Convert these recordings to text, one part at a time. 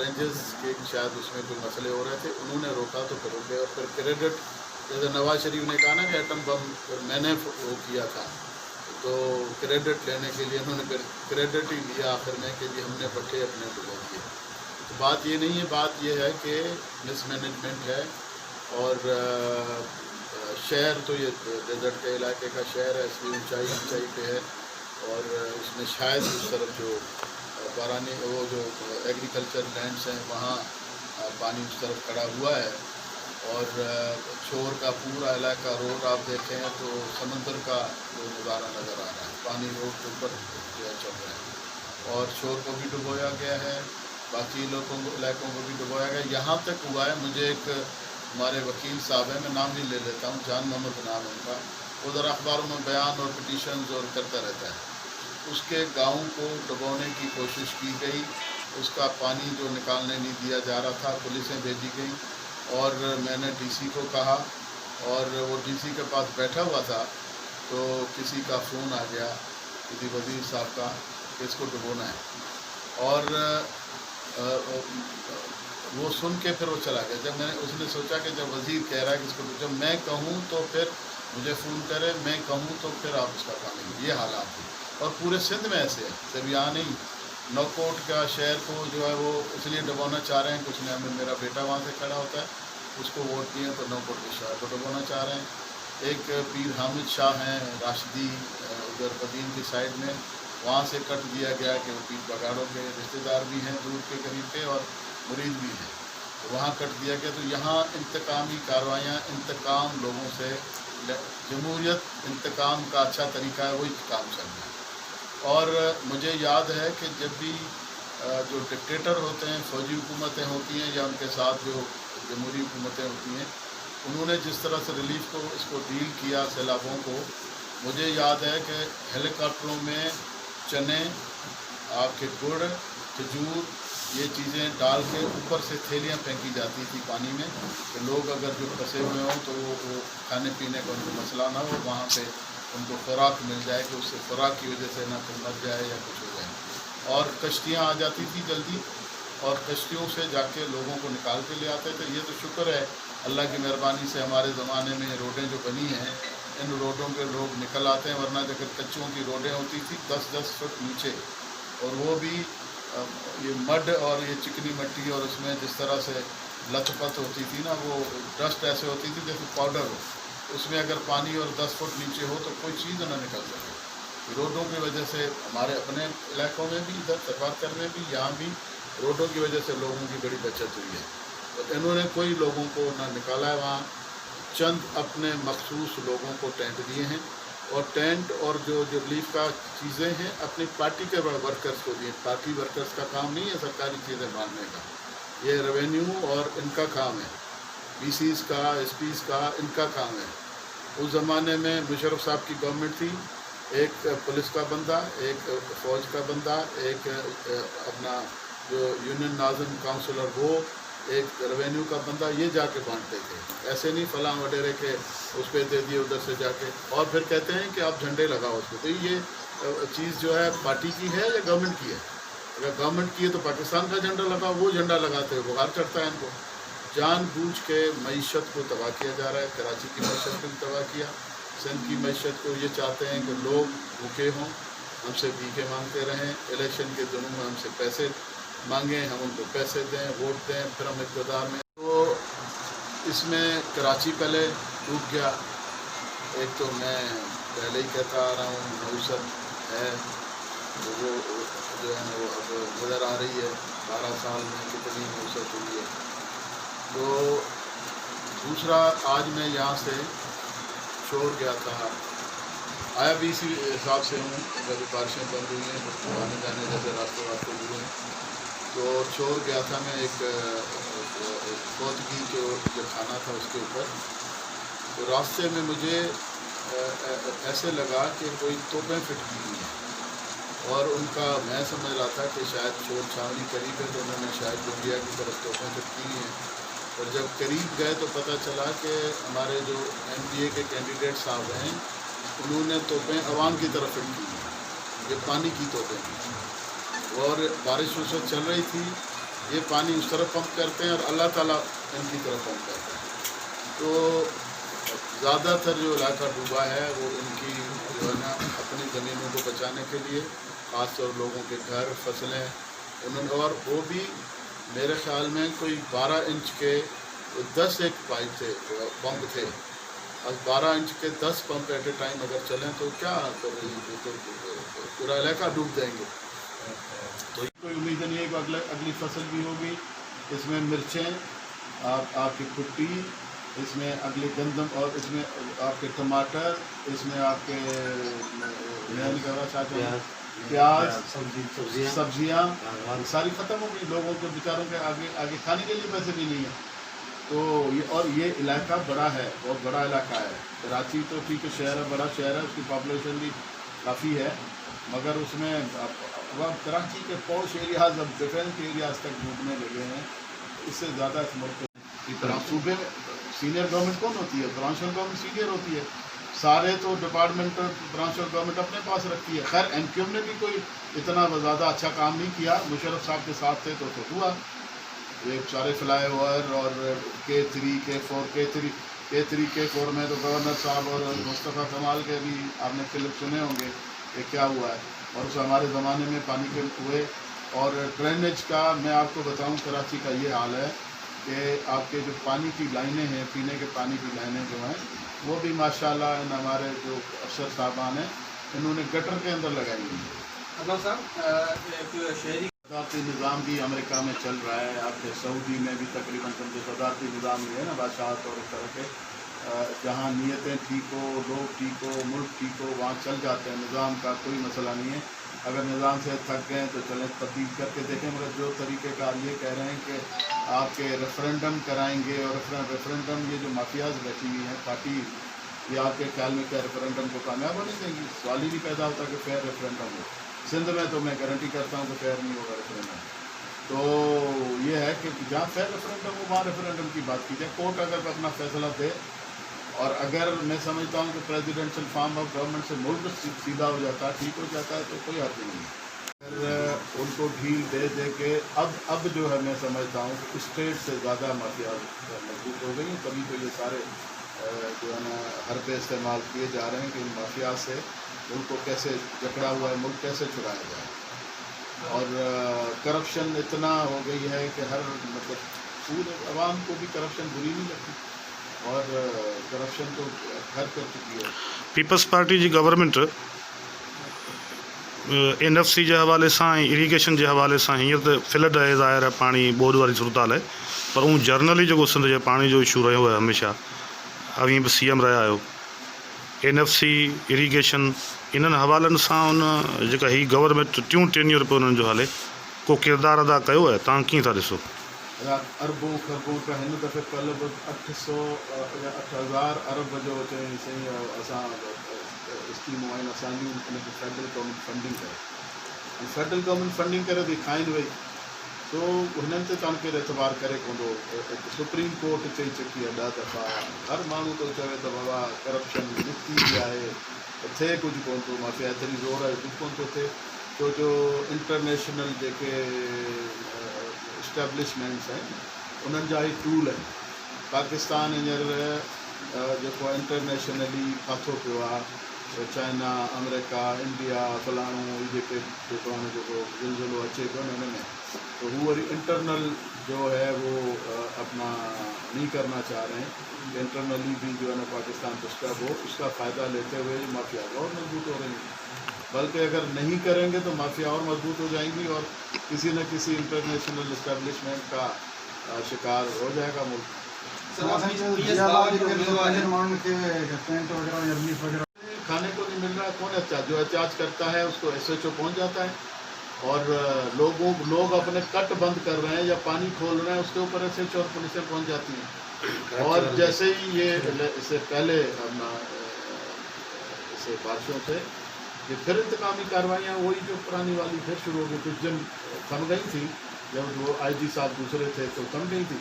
Oranges के शायद उसमें कोई मसले हो रहे थे, उन्होंने रोका तो फिर रुक गए। और फिर क्रेडिट, जैसे नवाज शरीफ ने कहा ना कि एटम बम फिर मैंने वो किया था, तो क्रेडिट लेने के लिए उन्होंने फिर क्रेडिट ही लिया आखिर में कि जी हमने भट्टे अपने डुबो दिए। तो बात ये नहीं है, बात ये है कि मिसमैनेजमेंट है। और शहर तो ये डेजर्ट के इलाके का शहर है, इसलिए ऊंचाई पे है, और इसमें शायद उस तरफ जो बारानी वो जो एग्रीकल्चर लैंड्स हैं वहाँ पानी उस तरफ खड़ा हुआ है। और शोर का पूरा इलाका, रोड आप देखें तो समंदर का जो नज़ारा नज़र आ रहा है, पानी रोड के ऊपर जो है चल रहा है। और शोर को भी डुबोया गया है, बाकी इलाकों को भी डुबोया गया। यहाँ तक हुआ है, मुझे एक हमारे वकील साहब हैं, मैं नाम नहीं ले लेता हूँ, जान मोहम्मद नाम है उनका, उधर अखबारों में बयान और पिटीशंस और करता रहता है। उसके गांव को डुबोने की कोशिश की गई, उसका पानी जो निकालने नहीं दिया जा रहा था, पुलिसें भेजी गई, और मैंने डीसी को कहा, और वो डीसी के पास बैठा हुआ था, तो किसी का फ़ोन आ गया, किसी वज़ीर साहब का, कि इसको डुबोना है। और वो सुन के फिर वो चला गया। जब मैंने उसने सोचा कि जब वज़ीर कह रहा है कि इसको, जब मैं कहूँ तो फिर मुझे फ़ोन करे, मैं कहूँ तो फिर आप उसका पानी, ये हालात हैं। और पूरे सिंध में ऐसे है, सिर्फ यहाँ नहीं। नौकोट का शहर को जो है वो इसलिए डुबोना चाह रहे हैं, कुछ नहीं, हमें मेरा बेटा वहाँ से खड़ा होता है, उसको वोट दिए तो नौकोट के शहर को डुबोना चाह रहे हैं। एक पीर हामिद शाह हैं राशिदी, उधर बदीन की साइड में, वहाँ से कट दिया गया कि वो पीर बगाड़ों के रिश्तेदार भी हैं दूर के करीब के, और मुरीद भी हैं, तो वहाँ कट दिया गया। तो यहाँ इंतकामी कार्रवाइयाँ, इंतकाम लोगों से, जमहूरियत इंतकाम का अच्छा तरीका है, वही काम चल रहा है। और मुझे याद है कि जब भी जो डिक्टेटर होते हैं, फौजी हुकूमतें होती हैं, या उनके साथ जो जमहूरी हुकूमतें होती हैं, उन्होंने जिस तरह से रिलीफ को इसको डील किया सैलाबों को, मुझे याद है कि हेलीकॉप्टरों में चने, आपके गुड़, खजूर, ये चीज़ें डाल के ऊपर से थैलियाँ फेंकी जाती थी पानी में, कि लोग अगर जो फंसे हुए हों तो वो खाने पीने का उनको मसला ना हो, वहाँ पे उनको खुराक मिल जाए, कि उससे खुराक की वजह से ना कोई मर जाए या कुछ हो जाए। और कश्तियाँ आ जाती थी जल्दी, और कश्तियों से जाके लोगों को निकाल के ले आते थे। ये तो शुक्र है अल्लाह की मेहरबानी से हमारे ज़माने में रोडें जो बनी हैं, इन रोडों के लोग निकल आते हैं, वरना जगह कच्चों की रोडें होती थी 10-10 फुट नीचे, और वो भी ये मड और ये चिकनी मिट्टी, और उसमें जिस तरह से लथपथ होती थी ना, वो डस्ट ऐसे होती थी जैसे पाउडर हो, उसमें अगर पानी और 10 फुट नीचे हो तो कोई चीज़ ना निकल सके। रोडों की वजह से हमारे अपने इलाकों में भी, इधर तबाकर में भी, यहाँ भी रोडों की वजह से लोगों की बड़ी बचत हुई है। तो इन्होंने कोई लोगों को ना निकाला है, वहाँ चंद अपने मखसूस लोगों को टेंट दिए हैं, और टेंट और जो रिलीफ का चीज़ें हैं अपनी पार्टी के वर्कर्स को दिए। पार्टी वर्कर्स का काम नहीं है सरकारी चीज़ें बांटने का, ये रेवेन्यू और इनका काम है, BCs का, SPs का, इनका काम है। उस ज़माने में मुशर्रफ साहब की गवर्नमेंट थी, एक पुलिस का बंदा, एक फ़ौज का बंदा, एक अपना जो यूनियन नाज़िम काउंसलर, वो एक रेवेन्यू का बंदा, ये जाके बांटते थे। ऐसे नहीं फलां वडेरे के उस पर दे दिए उधर से जाके, और फिर कहते हैं कि आप झंडे लगाओ उसको। तो ये चीज़ जो है पार्टी की है या गवर्नमेंट की है? अगर गवर्नमेंट की है तो पाकिस्तान का झंडा लगाओ, वो झंडा लगाते हुए बुखार चढ़ता है इनको। जानबूझ के मईशत को तबाह किया जा रहा है, कराची की मईशत को भी तबाह किया, सिंध की मईशत को। ये चाहते हैं कि लोग भूखे हों, हमसे भीखे मांगते रहें, इलेक्शन के दिनों में हमसे पैसे मांगें, हम उनको पैसे दें, वोट दें, फिर हम इक़्तिदार में। तो इसमें कराची पहले डूब गया। एक तो मैं पहले ही कहता आ रहा हूँ, नौसत है वो जो है ना, वो अब नज़र आ रही है, 12 साल में कितनी नौसत हुई है। तो दूसरा, आज मैं यहाँ से शोर गया था, आया भी इसी हिसाब से हूँ, जब बारिशें बंद हुई हैं तो आने जाने जैसे रास्ते हुए हैं, तो शोर गया था मैं एक फौतगी जो खाना था उसके ऊपर। तो रास्ते में मुझे ऐसे लगा कि कोई तोपें फिट की हुई हैं, और उनका मैं समझ रहा था कि शायद शोर छावनी करीब है, तो उन्होंने शायद इंडिया की तरफ तोपें फिट की हुई हैं। और जब करीब गए तो पता चला कि हमारे जो MPA के कैंडिडेट साहब हैं, उन्होंने तोपें अवाम की तरफ फिट की हैं, ये पानी की तोपें हैं। और बारिश उस वक्त चल रही थी, یہ پانی اس طرف پمپ کرتے ہیں اور اللہ تعالیٰ ان کی طرف پمپ کرتے ہیں. تو زیادہ تر جو علاقہ ڈوبا ہے وہ ان کی جو ہے نا اپنی زمینوں کو بچانے کے لیے، خاص طور لوگوں کے گھر، فصلیں، انہوں اور وہ بھی میرے خیال میں کوئی 12 انچ کے 10 ایک پائپ تھے، پمپ تھے. اب 12 انچ کے 10 پمپ ایٹ اے ٹائم اگر چلیں تو کیا پورا علاقہ ڈوب جائیں گے. تو کوئی امید نہیں ہے کہ اگلی فصل بھی ہوگی. اس میں مرچیں، آپ کی پٹی، اس میں اگلی گندم، اور اس میں آپ کے ٹماٹر، اس میں آپ کے پیاز، سبزیاں ساری ختم ہو گئی. لوگوں کے بیچاروں کے آگے کھانے کے لیے پیسے بھی نہیں ہیں. تو یہ علاقہ بڑا ہے، بہت بڑا علاقہ ہے. کراچی تو ٹھیک ہے، شہر ہے، بڑا شہر ہے، اس کی پاپولیشن بھی کافی ہے، مگر اس میں اب کراچی کے پوش ایریاز اب ڈیفرنٹ ایریاز تک ڈوبنے لگے ہیں. اس سے زیادہ اس ملک کی طرح صوبے میں سینئر گورنمنٹ کون ہوتی ہے؟ برانچ گورنمنٹ سینئر ہوتی ہے. سارے تو ڈپارٹمنٹ برانچ گورنمنٹ اپنے پاس رکھتی ہے. خیر ایم کیو ایم نے بھی کوئی اتنا زیادہ اچھا کام نہیں کیا. مشرف صاحب کے ساتھ تھے تو ہوا. یہ سارے فلائی اوور اور K3 K4 میں تو گورنر صاحب اور مصطفیٰ کمال کے بھی آپ نے کلپ سنے ہوں گے کہ کیا ہوا ہے. اور اس ہمارے زمانے میں پانی کے ہوئے. اور ڈرینیج کا میں آپ کو بتاؤں، کراچی کا یہ حال ہے کہ آپ کے جو پانی کی لائنیں ہیں، پینے کے پانی کی لائنیں جو ہیں، وہ بھی ماشاءاللہ ان ہمارے جو افسر صاحبان ہیں انہوں نے گٹر کے اندر لگائی ہوئی ہیں. اللہ صاحب ایک شہری صدارتی نظام بھی امریکہ میں چل رہا ہے. آپ کے سعودی میں بھی تقریباً سمجھے صدارتی نظام یہ ہے نا، بادشاہت اور اس طرح کے، جہاں نیتیں ٹھیک ہو، لوگ ٹھیک ہو، ملک ٹھیک ہو، وہاں چل جاتے ہیں. نظام کا کوئی مسئلہ نہیں ہے. اگر نظام سے تھک گئے تو چلیں تبدیل کر کے دیکھیں. مگر جو طریقہ کار یہ کہہ رہے ہیں کہ آپ کے ریفرینڈم کرائیں گے، اور ریفرینڈم یہ جو مافیاز بیٹھی ہوئی ہیں پارٹی، یہ آپ کے خیال میں کیا ریفرینڈم کو کامیاب ہونے دیں گی؟ سوال ہی نہیں پیدا ہوتا کہ فیئر ریفرینڈم ہو. سندھ میں تو میں گارنٹی کرتا ہوں کہ فیئر نہیں ہوگا ریفرینڈم. تو یہ ہے کہ جہاں فیئر ریفرینڈم ہو وہاں ریفرینڈم کی بات کی جائے. کورٹ اگر اپنا فیصلہ دے، اور اگر میں سمجھتا ہوں کہ پریزیڈنشل فارم آف گورنمنٹ سے ملک سیدھا ہو جاتا ہے، ٹھیک ہو جاتا ہے، تو کوئی حرج نہیں ہے. اگر ان کو ڈھیل دے کے اب جو ہے میں سمجھتا ہوں کہ اسٹیٹ سے زیادہ مافیا مضبوط ہو گئی ہیں. تبھی تو یہ سارے جو ہے نا حربے استعمال کیے جا رہے ہیں کہ ان مافیا سے ملک کو کیسے جکڑا ہوا ہے، ملک کیسے چھڑایا جائے. اور کرپشن اتنا ہو گئی ہے کہ ہر مطلب پورے عوام کو بھی کرپشن بری نہیں لگتی، اور کرپشن تو گھر کر چکی ہے. پیپلز پارٹی جی گورنمنٹ NFC जे हवाले सां ऐं इरीगेशन जे हवाले सां हींअर त फ्लड आहे, ज़ाहिर आहे पाणी ॿोॾि वारी सूरत हाल आहे, पर हू जर्नली जेको सिंध जे पाणी जो इशू रहियो आहे हमेशह, अवी बि CM रहिया आहियो. NFC इरीगेशन इन्हनि हवालनि सां उन जेका हीअ गवर्नमेंट टियों टेन्योर पियो उन्हनि जो हले, को किरदारु अदा कयो आहे? तव्हां कीअं था ॾिसो? अरबों खरबों का हिन दफ़े कल्ह 8,000 अरब जो चई साईं असां स्कीमूं आहिनि असांजूं, उनखे फेडरल गवर्नमेंट फंडिंग करे, ऐं फेडरल गवर्नमेंट फंडिंग करे थी खाइनि वेई. तो हुननि ते तव्हां केरु एतबार करे कोन थो. सुप्रीम कोर्ट चई चुकी आहे 10 दफ़ा. हर माण्हू थो चवे त बाबा करप्शन निकिती बि आहे, थिए कुझु कोन थो. माफ़िया एतिरी ज़ोर आहे, कुझु कोन थो थिए. छो जो इंटरनेशनल जेके इस्टेब्लिशमेंट्स आहिनि उन्हनि जा ई टूल आहिनि. पाकिस्तान हींअर जेको आहे इंटरनेशनली फाथो पियो आहे. चाइना, अमेरिका, इंडिया, फलाणो जेको हाणे जेको ज़िलज़िलो अचे पियो न हिन में, तो वो वरी इंटरनल जो है वो अपना नहीं करना चाह रहे हैं. इंटरनली भी जो है ना पाकिस्तान डिस्टर्ब हो, उसका फ़ायदा लेते हुए माफिया और मजबूत हो रही है. बल्कि अगर नहीं करेंगे तो माफिया और मजबूत हो जाएंगी और किसी न किसी इंटरनेशनल इस्टेब्लिशमेंट का शिकार हो जाएगा मुल्क. खाने को नहीं मिल रहा, कौन एहतियात? जो एहतियात करता है उसको SHO पहुंच जाता है, और लोग अपने कट बंद कर रहे हैं या पानी खोल रहे हैं, उसके ऊपर SHO और पुलिसें पहुंच जाती हैं. और जैसे ही ये इससे पहले इसे बारिशों से ये फिर इंतकामी कार्रवाइयाँ वही जो पुरानी वाली फिर शुरू हो गई. कुछ दिन थम गई थी जब वो IG साहब दूसरे थे तो थम गई थी.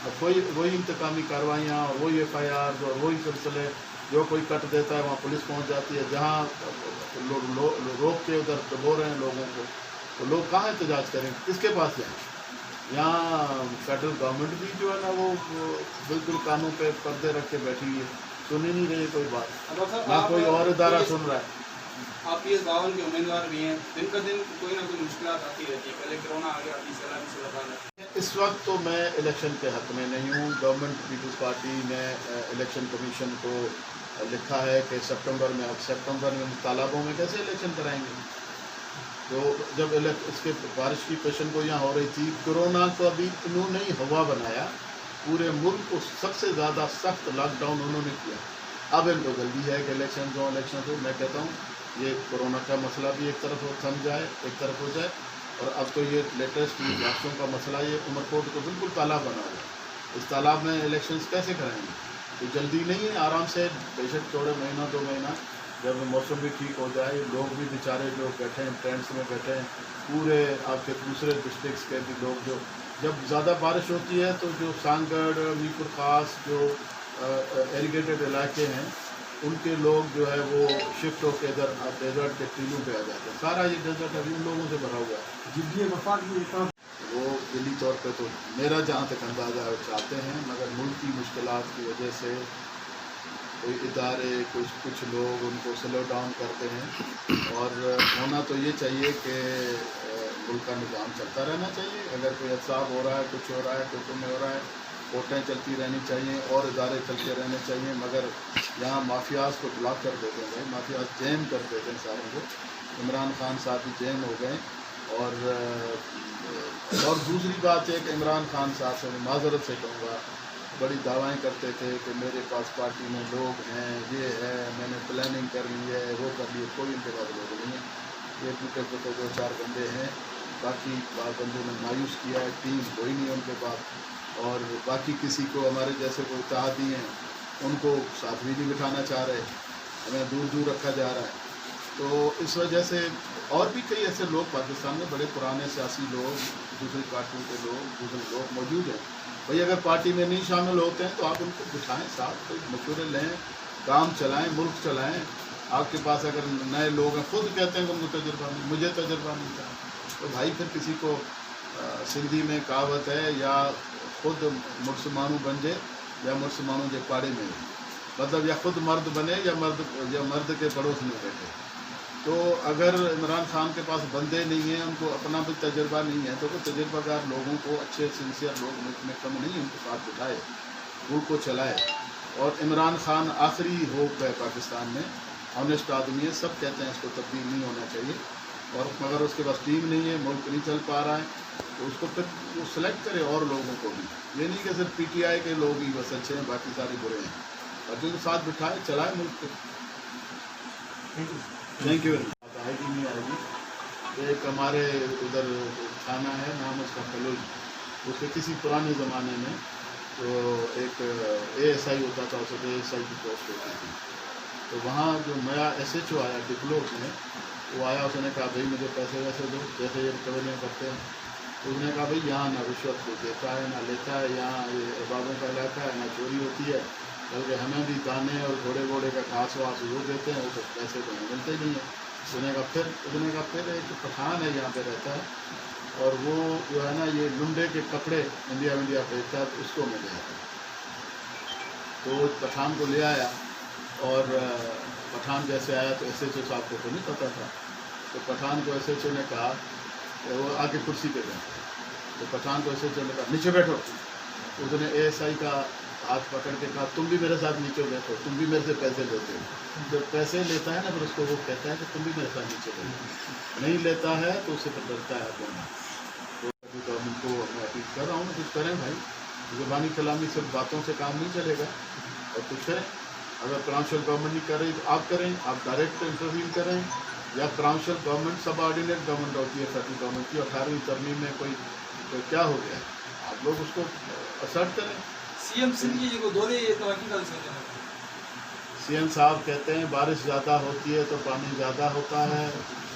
अब वही इंतकामी कार्रवाइयाँ और वही FIR और वही सिलसिले. जो कोई कट देता है वहाँ पुलिस पहुँच जाती है. जहाँ रोक के उधर दबो रहे हैं लोगों को, तो लोग कहाँ एहतजाज करेंगे, किसके पास जाएँ? यहाँ फेडरल गवर्नमेंट भी जो है ना वो बिल्कुल कानों पे पर्दे रख के बैठी हुई है, सुन ही नहीं रही कोई बात, डॉक्टर साहब, ना आप कोई और इदारा PS सुन रहा है। आप PS52 के उम्मीदवार भी हैं, दिन का दिन कोई ना कोई मुश्किल आती रहती है। पहले कोरोना आ गया, अभी सैलानी से लगाना। इस वक्त तो मैं इलेक्शन के हक में नहीं हूँ। गवर्नमेंट पीपल्स पार्टी ने इलेक्शन कमीशन को लिखा है कि सितंबर में, अब सितंबर में तालाबों में कैसे इलेक्शन कराएंगे। तो जब इसके बारिश की पेशन को यहाँ हो रही थी, कोरोना को अभी इन्होंने ही हवा बनाया, पूरे मुल्क को सबसे ज़्यादा सख्त लॉकडाउन उन्होंने किया। अब इनको जल्दी है कि इलेक्शन हो। मैं कहता हूँ ये कोरोना का मसला भी एक तरफ थम जाए, एक तरफ हो जाए, और अब तो ये लेटेस्ट बारिशों का मसला, ये उमरकोट को बिल्कुल तालाब बना हुआ है। इस तालाब में इलेक्शंस कैसे कराएंगे? तो जल्दी नहीं है, आराम से बेशक थोड़े महीना 2 महीना, जब मौसम भी ठीक हो जाए, लोग भी बेचारे जो बैठे हैं टेंट्स में बैठे हैं, पूरे आपके दूसरे डिस्ट्रिक्ट्स के भी लोग, जो जब ज़्यादा बारिश होती है तो जो सांगड़, मीरपुर खास, जो एरीगेटेड इलाके हैं, उनके लोग जो है वो शिफ्ट होकर इधर डेजर्ट के टीलों पे आ जाते हैं। सारा ये डेजर्ट अभी उन लोगों से भरा हुआ है। जिद्दी वफा की वो दिली तौर पे तो मेरा जहाँ तक अंदाज़ा है चाहते हैं, मगर मुल्क की मुश्किलात की वजह से कोई इदारे, कुछ लोग उनको स्लो डाउन करते हैं। और होना तो ये चाहिए कि मुल्क का निज़ाम चलता रहना चाहिए। अगर कोई एहसाब हो रहा है, कुछ हो रहा है, कोर्टों में हो रहा है, कोर्टें चलती रहनी चाहिए और इदारे चलते रहने चाहिए। मगर यहाँ माफियाज को ब्लॉक कर देते हैं भाई, माफियाज जैम कर देते हैं सारों को। इमरान खान साहब भी जैम हो गए। और दूसरी बात है कि इमरान खान साहब से मैं माजरत से कहूँगा, बड़ी दावाएं करते थे कि मेरे पास पार्टी में लोग हैं, ये है, मैंने प्लानिंग कर ली है, वो कर ली है। कोई उनके पास लोग नहीं है। ये टूटे फूटे 2-4 बंदे हैं, बाकी बंदों ने मायूस किया है, टीम कोई नहीं है उनके पास। और बाकी किसी को हमारे जैसे कोई इत्तेहादी हैं, उनको साथ भी नहीं बिठाना चाह रहे, हमें दूर दूर रखा जा रहा है। तो इस वजह से और भी कई ऐसे लोग पाकिस्तान में, बड़े पुराने सियासी लोग, दूसरी पार्टियों के लोग, दूसरे लोग मौजूद हैं। भाई अगर पार्टी में नहीं शामिल होते हैं तो आप उनको बिठाएं साथ, कोई मशवरे लें, काम चलाएं, मुल्क चलाएं। आपके पास अगर नए लोग हैं, खुद कहते हैं कि उनको तजुर्बा नहीं, मुझे तजुर्बा नहीं था, तो भाई फिर किसी को सिंधी में कहावत है, या खुद मुर्समानू बन जाए या मुर्समानू जे पाड़े में, मतलब या खुद मर्द बने या मर्द के पड़ोस में बैठे। तो अगर इमरान खान के पास बंदे नहीं हैं, उनको अपना भी तजर्बा नहीं है, तो वो तजर्बाकार लोगों को, अच्छे सिंसियर लोग मुल्क में कम नहीं, उनको साथ बिठाए, मुल्क को चलाए। और इमरान खान आखिरी होप है पाकिस्तान में, ऑनेस्ट आदमी है, सब कहते हैं इसको तब्दील नहीं होना चाहिए, और मगर उसके पास टीम नहीं है, मुल्क नहीं चल पा रहा है, तो उसको फिर वो सिलेक्ट करे और लोगों को भी। ये नहीं कि सिर्फ PTI के लोग ही बस अच्छे हैं, बाकी सारे बुरे हैं। और जो साथ बिठाए, चलाए मुल्क को। Thank you. आएगी नहीं आएगी। एक हमारे उधर थाना है, नाम उसका फलुल, उसके किसी पुराने ज़माने में तो एक ASI होता था, उसको ASI की पोस्ट होती थी। तो वहाँ जो नया SHO आया डिप्लोट में, वो आया, उसने कहा भाई मुझे पैसे वैसे दो, जैसे ये कवेलियाँ करते हैं। तो उसने कहा भाई यहाँ ना रिश्वत को देता है ना लेता है, यहाँ ये अरबाबों का इलाका है, ना चोरी होती है, बल्कि हमें भी दाने और घोड़े घोड़े का घास वास वो देते हैं, वो पैसे तो हमें मिलते नहीं है। उसने कहा फिर एक पठान है यहाँ पे रहता है, और वो जो है ना ये लुंडे के कपड़े इंडिया बेचता है, तो उसको मैं ले आता। तो पठान को ले आया, और पठान जैसे आया तो SHO साहब को तो नहीं पता था, तो पठान को SHO ने कहा, वो आके कुर्सी पे बैठे, तो पठान को SHO ने कहा नीचे बैठो। तो उसने ASI का हाथ पकड़ के कहा तुम भी मेरे साथ नीचे बैठो, तुम भी मेरे से पैसे लेते हो। जब पैसे लेता है ना, फिर उसको वो कहता है कि तुम भी मेरे साथ नीचे बैठो, नहीं लेता है तो उससे फिर डरता है बोलना। तो गवर्नमेंट को मैं अपील कर रहा हूँ, कुछ करें भाई, ज़ुबानी कलामी सिर्फ बातों से काम नहीं चलेगा, और कुछ करें। अगर प्रोविंशियल गवर्नमेंट नहीं कर रही तो आप करें, आप डायरेक्ट इंटरव्यू करें, या प्रोविंशियल गवर्नमेंट सब ऑर्डिनेट गवर्नमेंट होती है सेंट्रल गवर्नमेंट की। 18वीं तरमीम में कोई क्या हो गया है, आप लोग उसको असर्ट करें। CM सिंह जी को दौरे ये तो हकीकत से CM साहब कहते हैं बारिश ज़्यादा होती है तो पानी ज़्यादा होता है,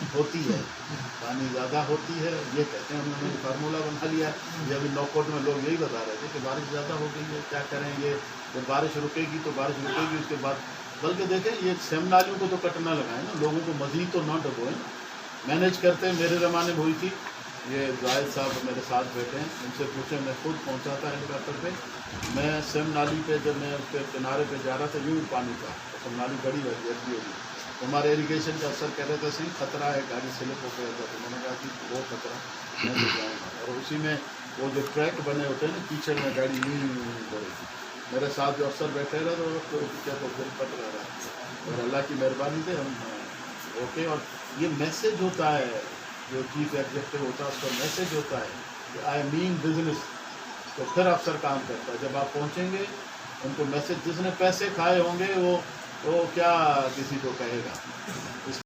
पानी ज़्यादा होती है, ये कहते हैं। उन्होंने फार्मूला बना लिया। ये अभी नौकोट में लोग यही बता रहे थे कि बारिश ज़्यादा हो गई है, क्या करें, ये जब बारिश रुकेगी तो बारिश रुकेगी, उसके बाद बल्कि देखें ये सेम नालियों को तो कटना लगाए ना, लोगों को मज़ीद तो ना डबोएं, मैनेज करते हैं। मेरे ज़माने में हुई थी, ये जाहिद साहब मेरे साथ बैठे हैं, उनसे पूछे, मैं खुद पहुंचा था हेलीकॉप्टर पे। मैं सेम नाली पे जब मैं उसके किनारे पे जा रहा था, यूँ पानी था, तो नाली बड़ी जल्दी होगी, तो हमारे इरीगेशन का अफसर कह रहे थे सही खतरा है, गाड़ी स्लिप हो गया था। तो मैंने कहा कि वो खतरा मैं तो जाऊँगा। और उसी में वो जो ट्रैक बने होते हैं ना, कीचड़ में गाड़ी यूँ बढ़ेगी। मेरे साथ जो अफसर बैठे रहे तो क्या तो दिल पट रहा है। और अल्लाह की मेहरबानी से हम ओके। और ये मैसेज होता है जो चीफ एग्जीक्यूटिव होता है, उसका मैसेज होता है कि आई मीन बिजनेस, तो फिर अफसर काम करता है। जब आप पहुंचेंगे उनको मैसेज, जिसने पैसे खाए होंगे वो क्या किसी को कहेगा।